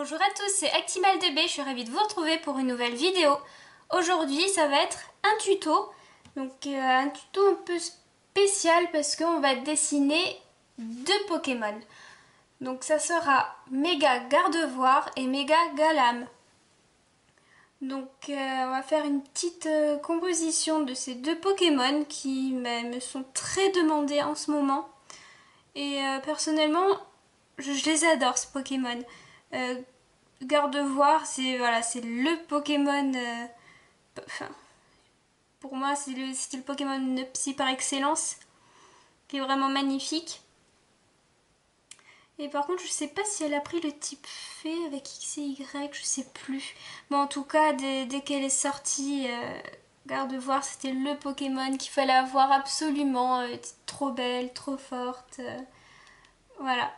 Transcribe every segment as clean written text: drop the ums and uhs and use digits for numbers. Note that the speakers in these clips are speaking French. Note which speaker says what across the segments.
Speaker 1: Bonjour à tous, c'est Actimaldb, je suis ravie de vous retrouver pour une nouvelle vidéo. Aujourd'hui, ça va être un tuto, un tuto un peu spécial parce qu'on va dessiner deux Pokémon. Donc ça sera Méga Gardevoir et Méga Galam. On va faire une petite composition de ces deux Pokémon qui me sont très demandés en ce moment. Et personnellement, je les adore, ce Pokémon. Gardevoir, c'est le Pokémon. Pour moi, c'était le Pokémon Psy par excellence, qui est vraiment magnifique. Et par contre, je sais pas si elle a pris le type fée avec X et Y, je sais plus. Mais en tout cas, dès qu'elle est sortie, Gardevoir, c'était le Pokémon qu'il fallait avoir absolument. Elle était trop belle, trop forte. Voilà.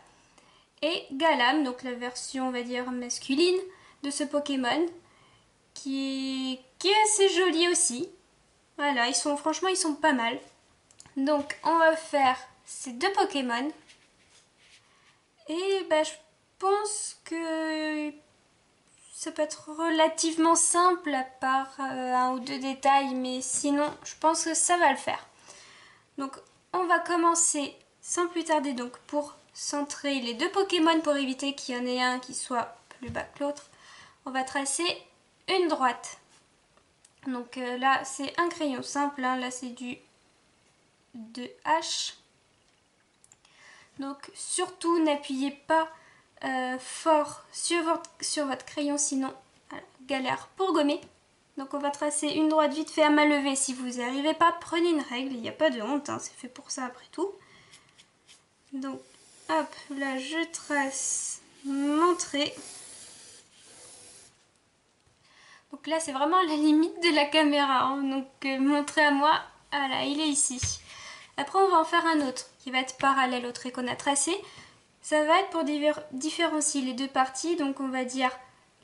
Speaker 1: Et Galam, donc la version, on va dire, masculine de ce Pokémon, qui est assez joli aussi. Voilà, franchement, ils sont pas mal. Donc, on va faire ces deux Pokémon. Et je pense que ça peut être relativement simple, à part un ou deux détails, mais sinon, je pense que ça va le faire. Donc, on va commencer sans plus tarder, donc pour centrer les deux Pokémon, pour éviter qu'il y en ait un qui soit plus bas que l'autre. On va tracer une droite. Donc là, c'est un crayon simple, hein. Là c'est du 2H. Donc surtout, n'appuyez pas fort sur votre crayon, sinon galère pour gommer. Donc on va tracer une droite vite fait à main levée. Si vous n'y arrivez pas, prenez une règle, il n'y a pas de honte, hein. C'est fait pour ça après tout. Donc hop, là je trace mon trait. Donc là, c'est vraiment la limite de la caméra, hein. Donc mon trait à moi, voilà, il est ici. Après, on va en faire un autre qui va être parallèle au trait qu'on a tracé. Ça va être pour différencier les deux parties. Donc on va dire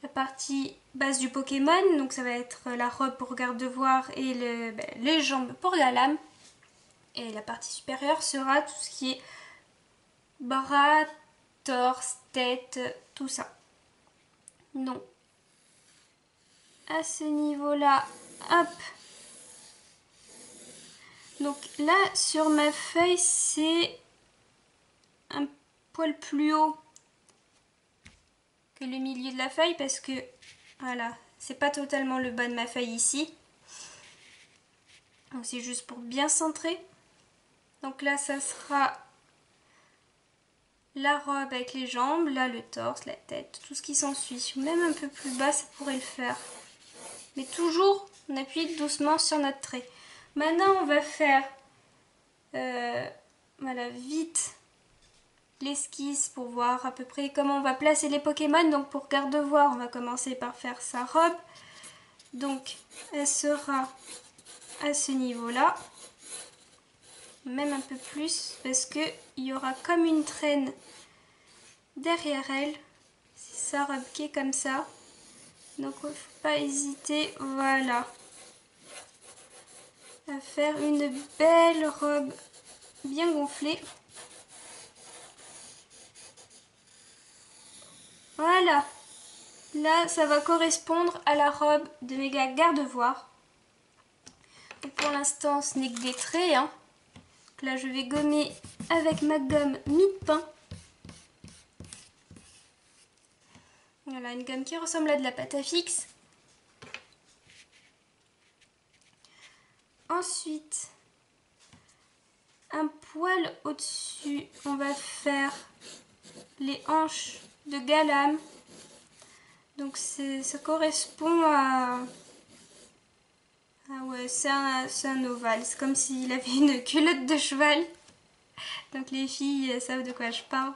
Speaker 1: la partie base du Pokémon. Donc ça va être la robe pour Gardevoir et les jambes pour Galam. Et la partie supérieure sera tout ce qui est bras, torse, tête, tout ça. Donc à ce niveau-là, hop. Donc là, sur ma feuille, c'est un poil plus haut que le milieu de la feuille parce que, voilà, c'est pas totalement le bas de ma feuille ici. Donc c'est juste pour bien centrer. Donc là, ça sera la robe avec les jambes, là le torse, la tête, tout ce qui s'ensuit. Même un peu plus bas, ça pourrait le faire. Mais toujours, on appuie doucement sur notre trait. Maintenant, on va faire voilà, vite l'esquisse pour voir à peu près comment on va placer les Pokémon. Donc pour Gardevoir, on va commencer par faire sa robe. Donc elle sera à ce niveau-là, même un peu plus, parce que il y aura comme une traîne derrière elle. C'est sa robe qui est comme ça. Donc il ne faut pas hésiter, voilà, à faire une belle robe bien gonflée. Voilà, là ça va correspondre à la robe de Méga Gardevoir. Pour l'instant ce n'est que des traits, hein. Donc là je vais gommer avec ma gomme mie-de-pain. Voilà, une gomme qui ressemble à de la pâte à fixe. Ensuite, un poil au-dessus, on va faire les hanches de Galam. Donc ça correspond à... Ah ouais, c'est un ovale. C'est comme s'il avait une culotte de cheval. Donc les filles savent de quoi je parle.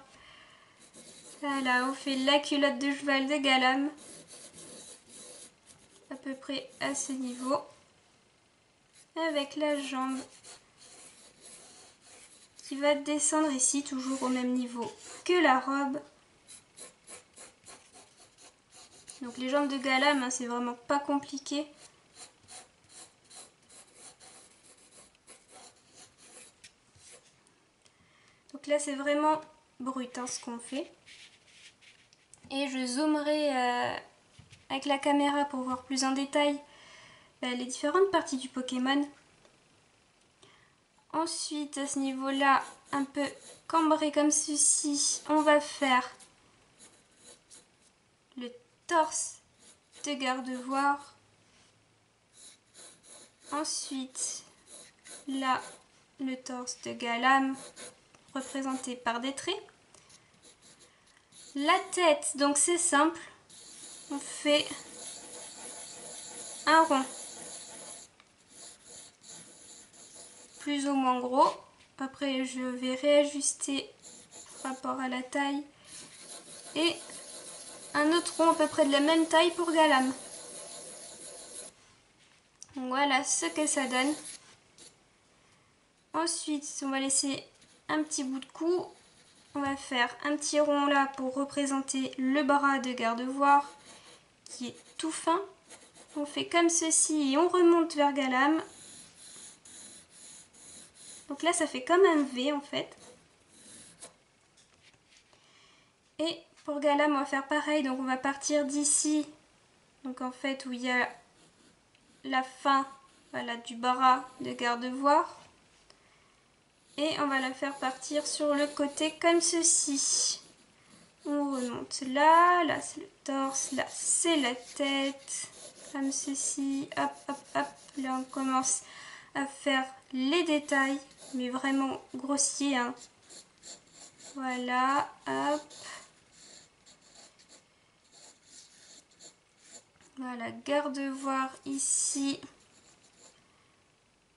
Speaker 1: Voilà, on fait la culotte de cheval de Galam. À peu près à ce niveau. Avec la jambe qui va descendre ici, toujours au même niveau que la robe. Donc les jambes de Galam, hein, c'est vraiment pas compliqué. Donc là c'est vraiment brut, hein, ce qu'on fait. Et je zoomerai avec la caméra pour voir plus en détail les différentes parties du Pokémon. Ensuite, à ce niveau-là, un peu cambré comme ceci, on va faire le torse de Gardevoir. Ensuite, là, le torse de Galam, représenté par des traits. La tête, donc c'est simple, on fait un rond, plus ou moins gros. Après, je vais réajuster par rapport à la taille. Et un autre rond à peu près de la même taille pour Galam. Voilà ce que ça donne. Ensuite, on va laisser un petit bout de cou. On va faire un petit rond là pour représenter le bras de Gardevoir qui est tout fin. On fait comme ceci et on remonte vers Galam. Donc là, ça fait comme un V en fait. Et pour Galam, on va faire pareil. Donc on va partir d'ici. Donc en fait, où il y a la fin, voilà, du bras de Gardevoir. Et on va la faire partir sur le côté comme ceci. On remonte là, là c'est le torse, là c'est la tête, comme ceci, hop, hop, hop. Là on commence à faire les détails, mais vraiment grossiers, hein. Voilà, hop. Voilà, Gardevoir ici.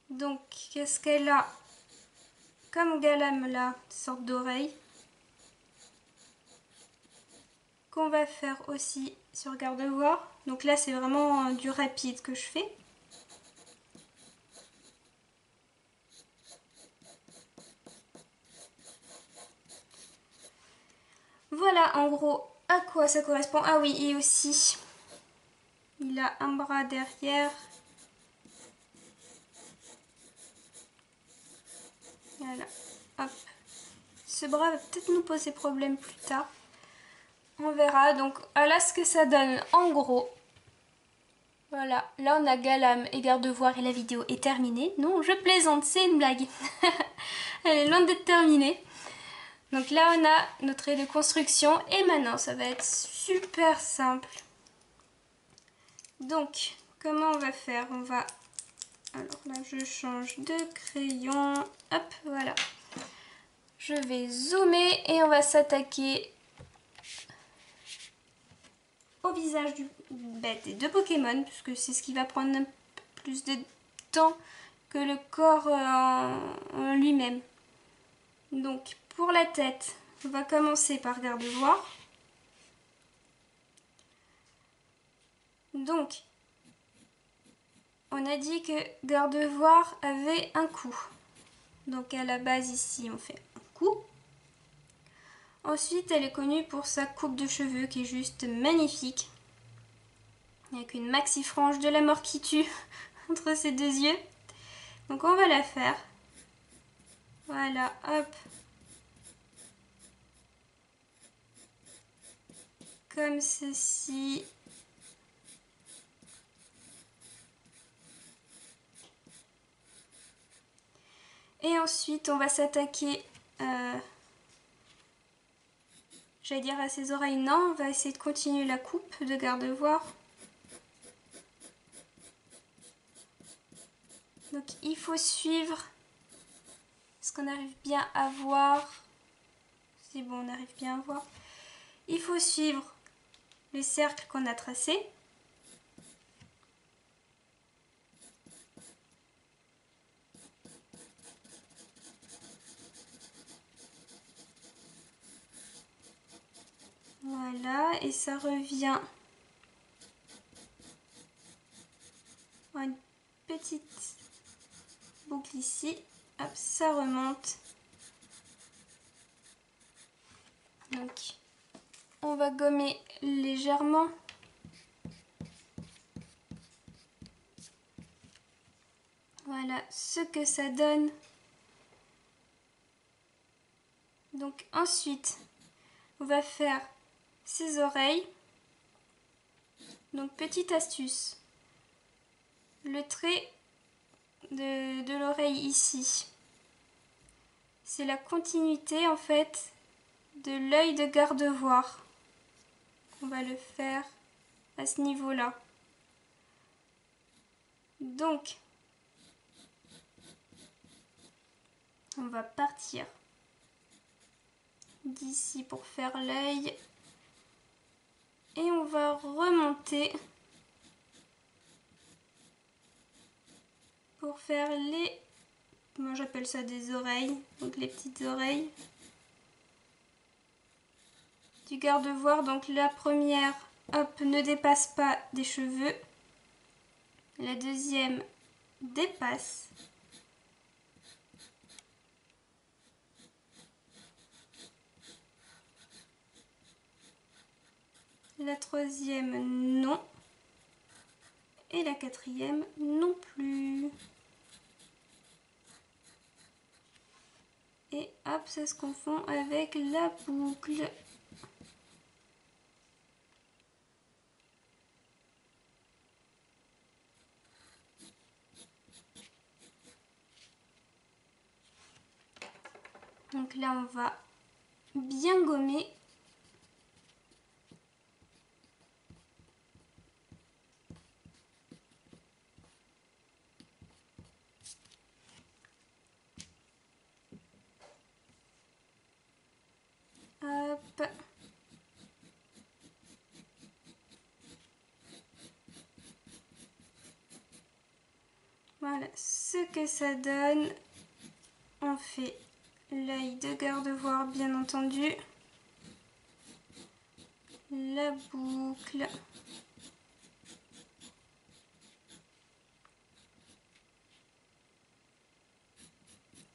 Speaker 1: Donc, qu'est-ce qu'elle a? Comme Galam là, une sorte d'oreille. Qu'on va faire aussi sur Gardevoir. Donc là, c'est vraiment du rapide que je fais. Voilà, en gros, à quoi ça correspond. Ah oui, et aussi, il a un bras derrière. Voilà, hop. Ce bras va peut-être nous poser problème plus tard. On verra. Donc, voilà ce que ça donne en gros. Voilà, là on a Galam et Gardevoir et la vidéo est terminée. Non, je plaisante, c'est une blague. Elle est loin d'être terminée. Donc là on a notre trait de construction et maintenant ça va être super simple. Donc, comment on va faire? On va... Alors là je change de crayon. Hop, voilà. Je vais zoomer et on va s'attaquer au visage des deux Pokémon, puisque c'est ce qui va prendre un peu plus de temps que le corps en lui-même. Donc pour la tête, on va commencer par Gardevoir. Donc on a dit que Gardevoir avait un cou. Donc à la base ici on fait un cou. Ensuite elle est connue pour sa coupe de cheveux qui est juste magnifique. Avec une maxi frange de la mort qui tue entre ses deux yeux. Donc on va la faire. Voilà, hop. Comme ceci. Et ensuite on va s'attaquer, j'allais dire à ses oreilles, non, on va essayer de continuer la coupe de Gardevoir. Donc il faut suivre. Est-ce qu'on arrive bien à voir? C'est bon, on arrive bien à voir. Il faut suivre le cercle qu'on a tracé. Voilà, et ça revient à une petite boucle ici. Hop, ça remonte. Donc, on va gommer légèrement. Voilà ce que ça donne. Donc ensuite, on va faire ses oreilles. Donc petite astuce, le trait de l'oreille ici, c'est la continuité en fait de l'œil de garde-voir. On va le faire à ce niveau-là. Donc, on va partir d'ici pour faire l'œil et on va remonter pour faire les, moi j'appelle ça des oreilles, donc les petites oreilles du garde-voir. Donc la première, hop, ne dépasse pas des cheveux, la deuxième dépasse, la troisième non, et la quatrième non plus. Et hop, ça se confond avec la boucle. Donc là, on va bien gommer. Hop. Voilà ce que ça donne. On fait l'œil de garde-voir bien entendu. La boucle.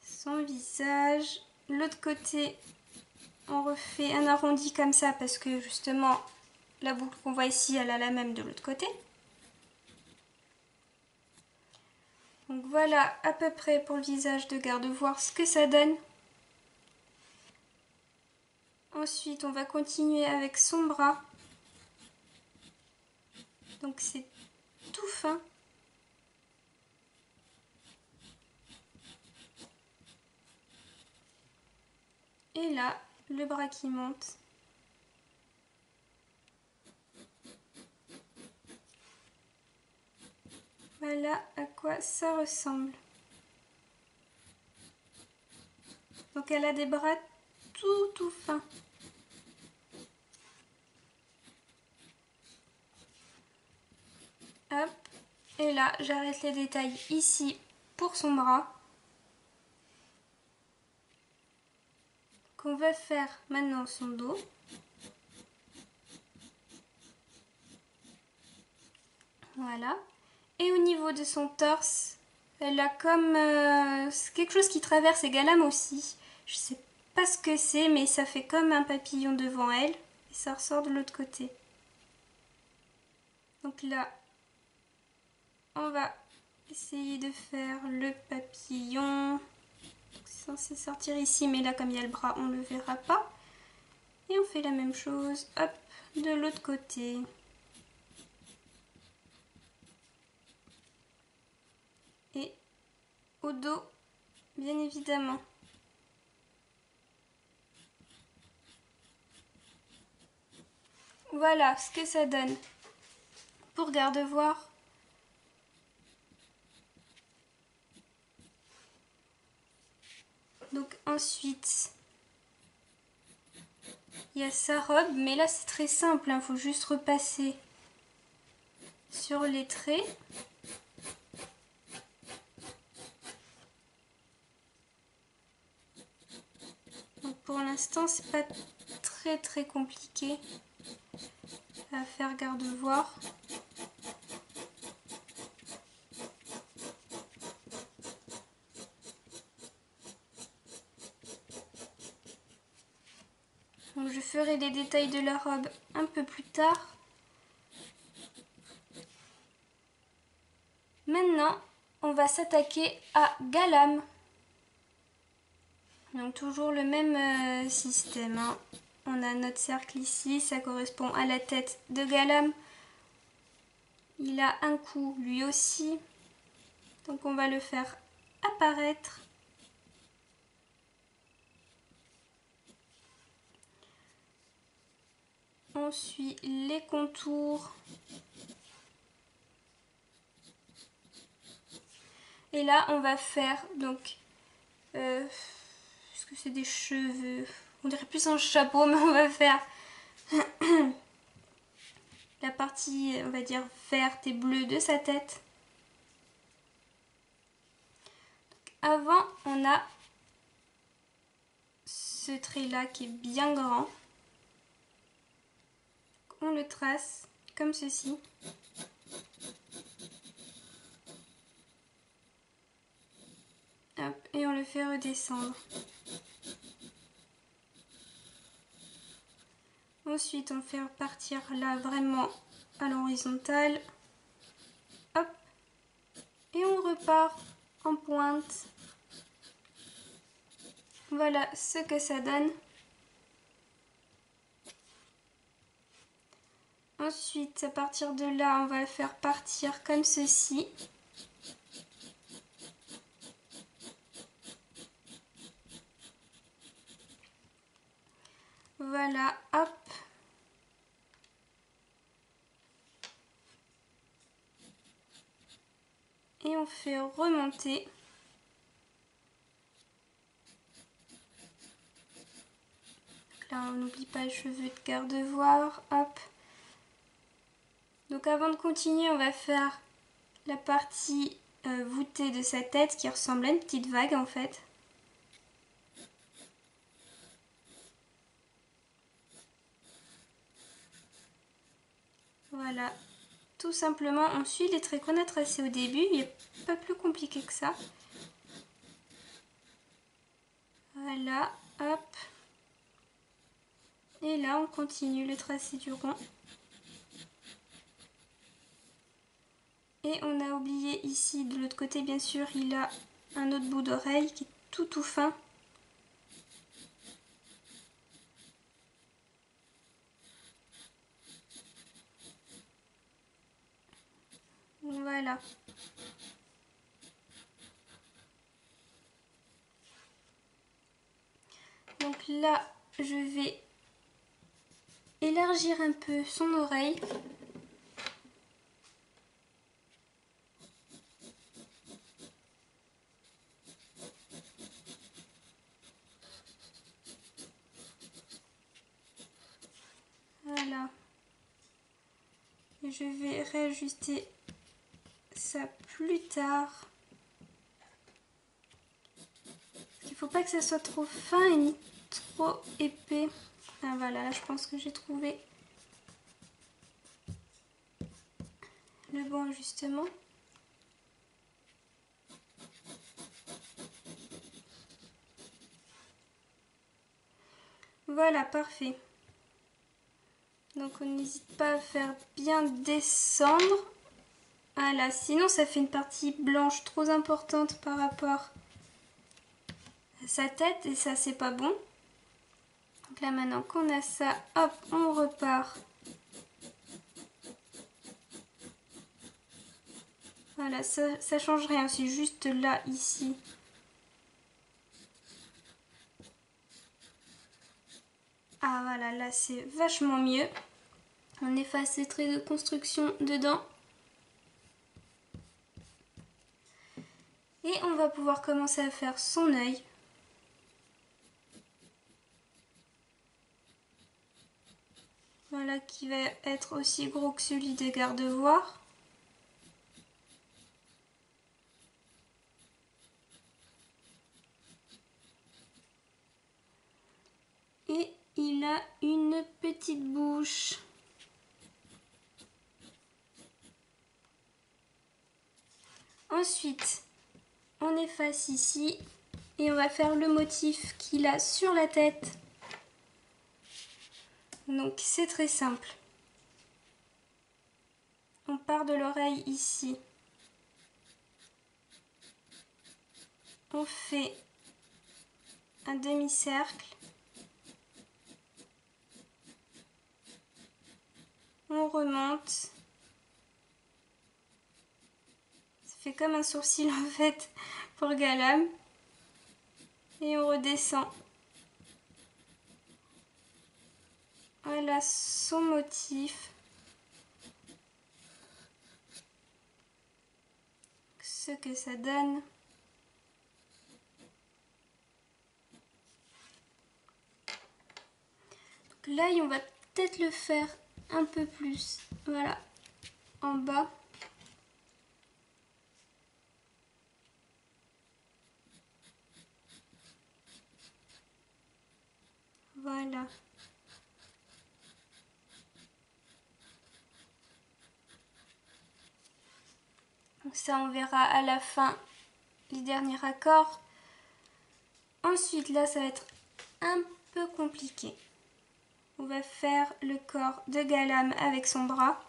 Speaker 1: Son visage. L'autre côté, on refait un arrondi comme ça parce que justement la boucle qu'on voit ici, elle a la même de l'autre côté. Donc voilà à peu près pour le visage de garde-voir ce que ça donne. Ensuite, on va continuer avec son bras. Donc c'est tout fin. Et là, le bras qui monte. Voilà à quoi ça ressemble. Donc elle a des bras tout fins. Hop. Et là, j'arrête les détails ici pour son bras. Qu'on va faire maintenant son dos. Voilà. Et au niveau de son torse, elle a comme quelque chose qui traverse également aussi. Je sais pas ce que c'est, mais ça fait comme un papillon devant elle. Et ça ressort de l'autre côté. Donc là, on va essayer de faire le papillon. C'est censé sortir ici, mais là, comme il y a le bras, on ne le verra pas. Et on fait la même chose, hop, de l'autre côté. Et au dos, bien évidemment. Voilà ce que ça donne pour garde-voir. Donc ensuite, il y a sa robe, mais là c'est très simple, il faut juste repasser sur les traits. Donc pour l'instant, c'est pas très compliqué à faire garde-voir. Donc je ferai les détails de la robe un peu plus tard. Maintenant, on va s'attaquer à Galam. Donc toujours le même système, hein. on a notre cercle ici, ça correspond à la tête de Galam. Il a un cou lui aussi, donc on va le faire apparaître. On suit les contours. Et là, on va faire donc... est-ce que c'est des cheveux? On dirait plus un chapeau, mais on va faire la partie, on va dire, verte et bleue de sa tête. Donc, avant, on a ce trait-là qui est bien grand. On le trace comme ceci. Hop, et on le fait redescendre. Ensuite, on fait partir là vraiment à l'horizontale. Hop, et on repart en pointe. Voilà ce que ça donne. Ensuite, à partir de là, on va le faire partir comme ceci. Voilà, hop. Et on fait remonter. Donc là, on n'oublie pas le cheveu de garde-voir, hop. Donc avant de continuer, on va faire la partie voûtée de sa tête qui ressemble à une petite vague en fait. Voilà, tout simplement on suit les traits qu'on a tracés au début, il n'est pas plus compliqué que ça. Voilà, hop. Et là on continue le tracé du rond. Et on a oublié ici de l'autre côté, bien sûr, il a un autre bout d'oreille qui est tout fin. Voilà. Donc là, je vais élargir un peu son oreille. Voilà. Et je vais réajuster ça plus tard. Il ne faut pas que ça soit trop fin et ni trop épais. Ah voilà, là je pense que j'ai trouvé le bon ajustement. Voilà, parfait. Donc on n'hésite pas à faire bien descendre. Voilà, sinon ça fait une partie blanche trop importante par rapport à sa tête et ça c'est pas bon. Donc là maintenant qu'on a ça, hop, on repart. Voilà, ça change rien, c'est juste là, ici. Ah voilà, là c'est vachement mieux. On efface les traits de construction dedans. Et on va pouvoir commencer à faire son œil. Voilà, qui va être aussi gros que celui de garde-voir. Et il a une petite bouche. Ensuite, on efface ici et on va faire le motif qu'il a sur la tête. Donc c'est très simple. On part de l'oreille ici. On fait un demi-cercle. On remonte. Ça fait comme un sourcil en fait pour Galam. Et on redescend. Voilà son motif. Ce que ça donne. Donc là, on va peut-être le faire un peu plus. Voilà, en bas. Voilà. Donc ça, on verra à la fin les derniers raccords. Ensuite, là, ça va être un peu compliqué. On va faire le corps de Galam avec son bras.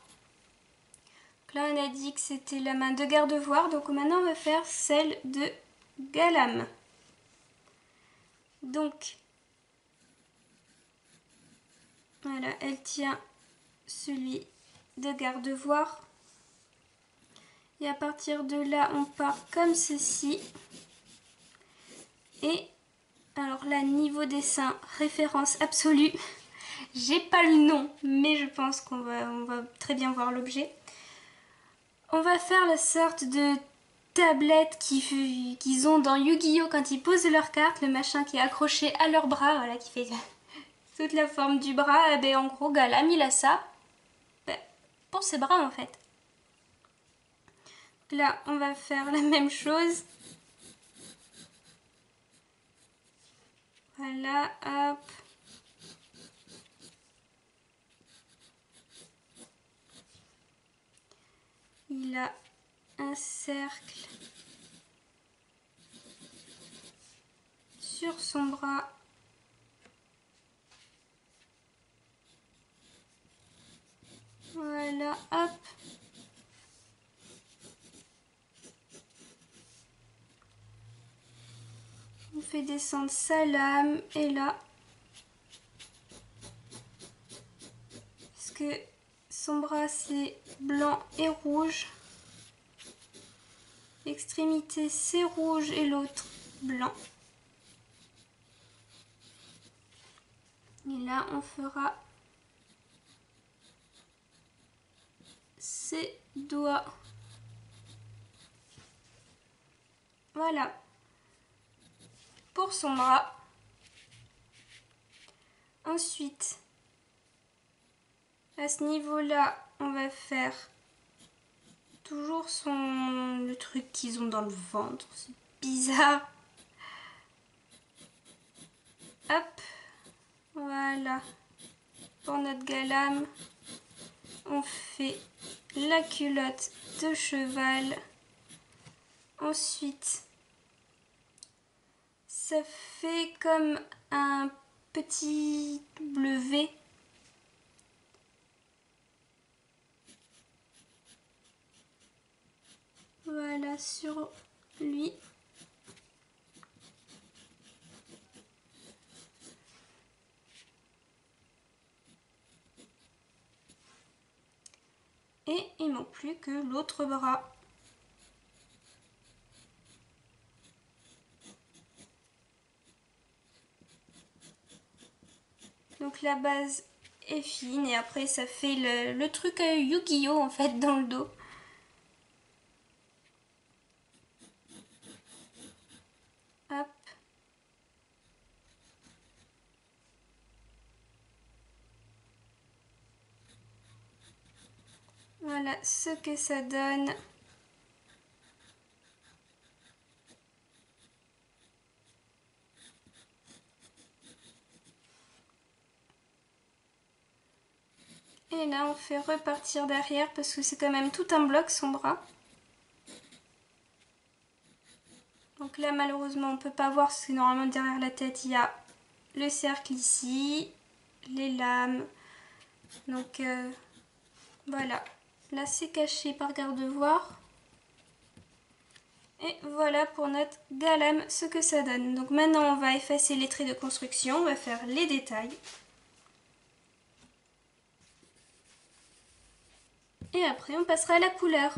Speaker 1: Donc là, on a dit que c'était la main de Gardevoir. Donc maintenant, on va faire celle de Galam. Donc, voilà, elle tient celui de Gardevoir. Et à partir de là, on part comme ceci. Et alors là, niveau dessin, référence absolue. J'ai pas le nom, mais je pense qu'on va très bien voir l'objet. On va faire la sorte de tablette qu'ils ont dans Yu-Gi-Oh! Quand ils posent leurs cartes, le machin qui est accroché à leur bras, voilà, qui fait toute la forme du bras. Et ben, en gros, Galam, il a ça pour ses bras en fait. Là, on va faire la même chose. Voilà, hop. Il a un cercle sur son bras. Voilà, hop. On fait descendre sa lame et là, parce que son bras c'est blanc et rouge, l'extrémité c'est rouge et l'autre blanc. Et là on fera ses doigts. Voilà pour son bras. Ensuite, à ce niveau-là, on va faire toujours le truc qu'ils ont dans le ventre. C'est bizarre. Hop, voilà. Pour notre Galam, on fait la culotte de cheval. Ensuite, ça fait comme un petit W. Voilà, sur lui. Et il ne manque plus que l'autre bras. Donc la base est fine et après ça fait le truc Yu-Gi-Oh en fait dans le dos. Hop. Voilà ce que ça donne. Et là on fait repartir derrière parce que c'est quand même tout un bloc son bras. Donc là malheureusement on ne peut pas voir parce que normalement derrière la tête il y a le cercle ici, les lames. Donc voilà, là c'est caché par Gardevoir. Et voilà pour notre Galam ce que ça donne. Donc maintenant on va effacer les traits de construction, on va faire les détails. Et après on passera à la couleur.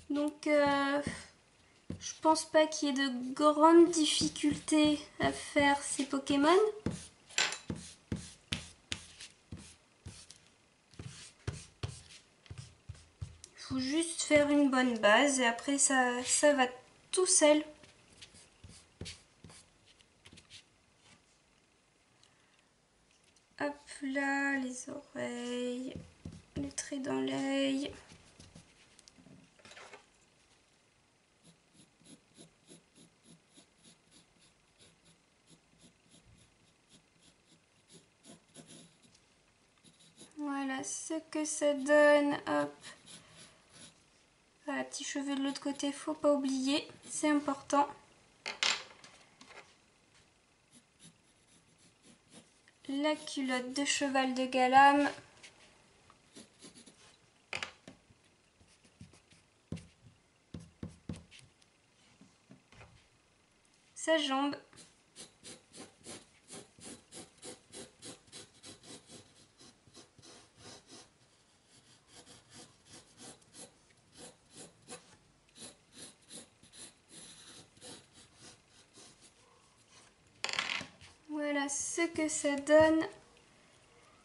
Speaker 1: Donc je pense pas qu'il y ait de grandes difficultés à faire ces Pokémon. Il faut juste faire une bonne base et après ça va tout seul. Hop là, les oreilles, le trait dans l'œil. Voilà ce que ça donne. Hop. Voilà, petit cheveu de l'autre côté, faut pas oublier, c'est important. La culotte de cheval de Galam. Sa jambe. Voilà ce que ça donne.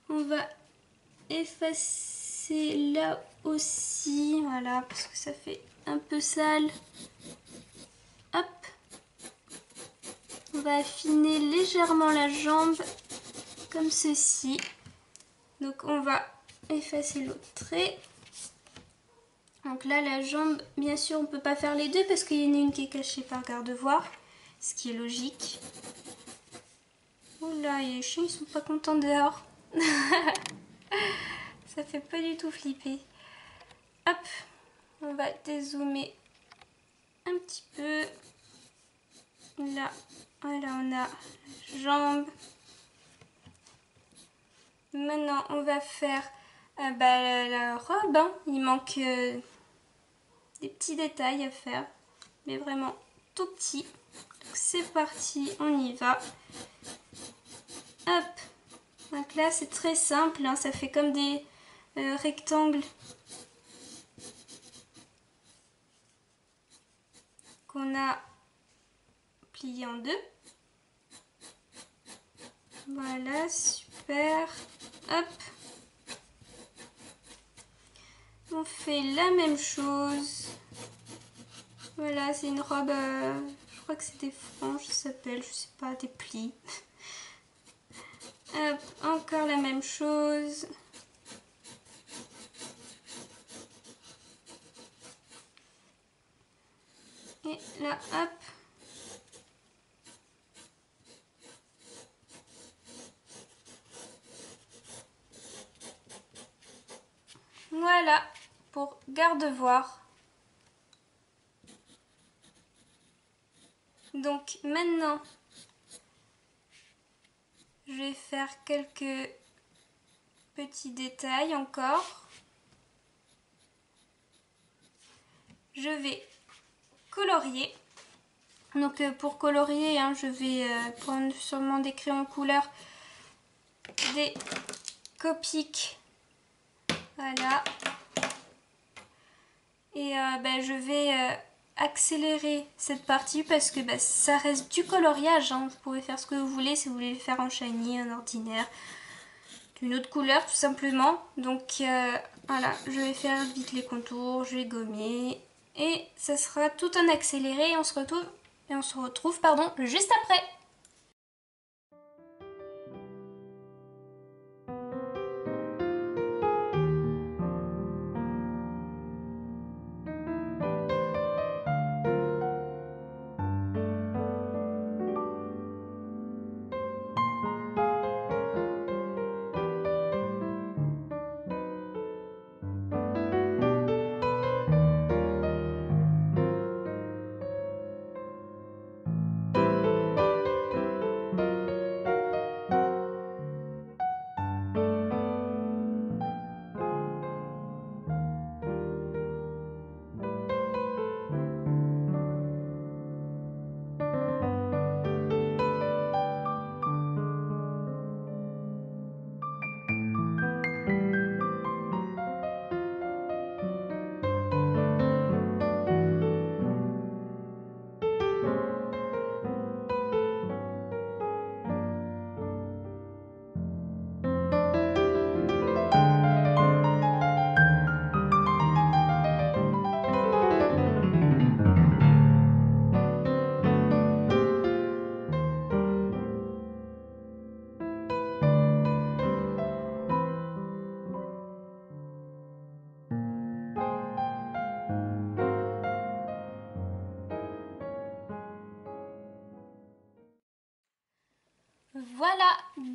Speaker 1: On va effacer là aussi, voilà, parce que ça fait un peu sale. Hop. On va affiner légèrement la jambe, comme ceci. Donc on va effacer l'autre trait. Donc là la jambe, bien sûr on peut pas faire les deux parce qu'il y en a une qui est cachée par garde-voir, ce qui est logique. Oula, les chiens ils sont pas contents dehors. Ça fait pas du tout flipper. Hop, on va dézoomer un petit peu. Là, voilà, on a la jambe. Maintenant, on va faire la robe. Hein. Il manque des petits détails à faire, mais vraiment tout petits. Donc c'est parti, on y va. Hop. Donc là, c'est très simple. Hein. Ça fait comme des rectangles qu'on a plié en deux. Voilà, super. Hop. On fait la même chose. Voilà, c'est une robe, je crois que c'est des franges, ça s'appelle, je sais pas, des plis. Hop, encore la même chose. Et là, hop. Voilà, pour garde-voir. Donc maintenant, je vais faire quelques petits détails encore. Je vais colorier. Donc pour colorier, hein, je vais prendre sûrement des crayons couleur, des Copic. Voilà. Et je vais accélérer cette partie parce que ça reste du coloriage. Hein. Vous pouvez faire ce que vous voulez si vous voulez le faire en shiny, en ordinaire, d'une autre couleur tout simplement. Donc voilà, je vais faire vite les contours, je vais gommer et ça sera tout en accéléré et on se retrouve juste après.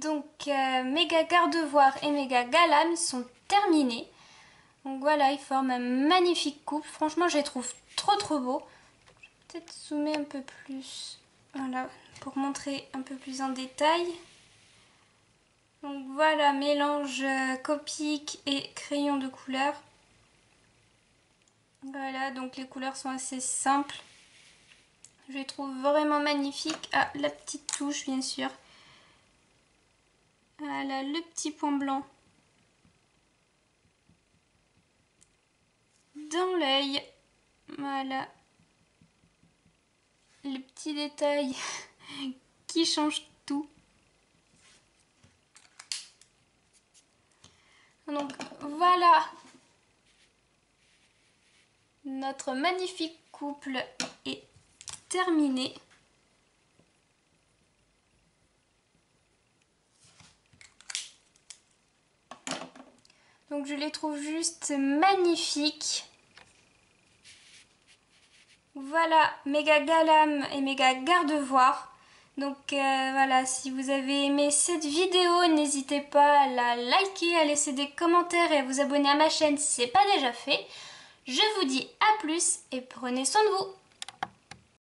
Speaker 1: Donc Méga Gardevoir et Méga Galam sont terminés. Donc voilà, ils forment un magnifique couple. Franchement, je les trouve trop beaux. Je vais peut-être zoomer un peu plus. Voilà, pour montrer un peu plus en détail. Donc voilà, mélange Copic et crayon de couleur. Voilà, donc les couleurs sont assez simples. Je les trouve vraiment magnifiques. Ah, la petite touche, bien sûr. Voilà, le petit point blanc dans l'œil. Voilà. Le petit détail qui change tout. Donc voilà. Notre magnifique couple est terminé. Donc je les trouve juste magnifiques. Voilà, Méga Galam et Méga Gardevoir. Donc voilà, si vous avez aimé cette vidéo, n'hésitez pas à la liker, à laisser des commentaires et à vous abonner à ma chaîne si ce n'est pas déjà fait. Je vous dis à plus et prenez soin de vous.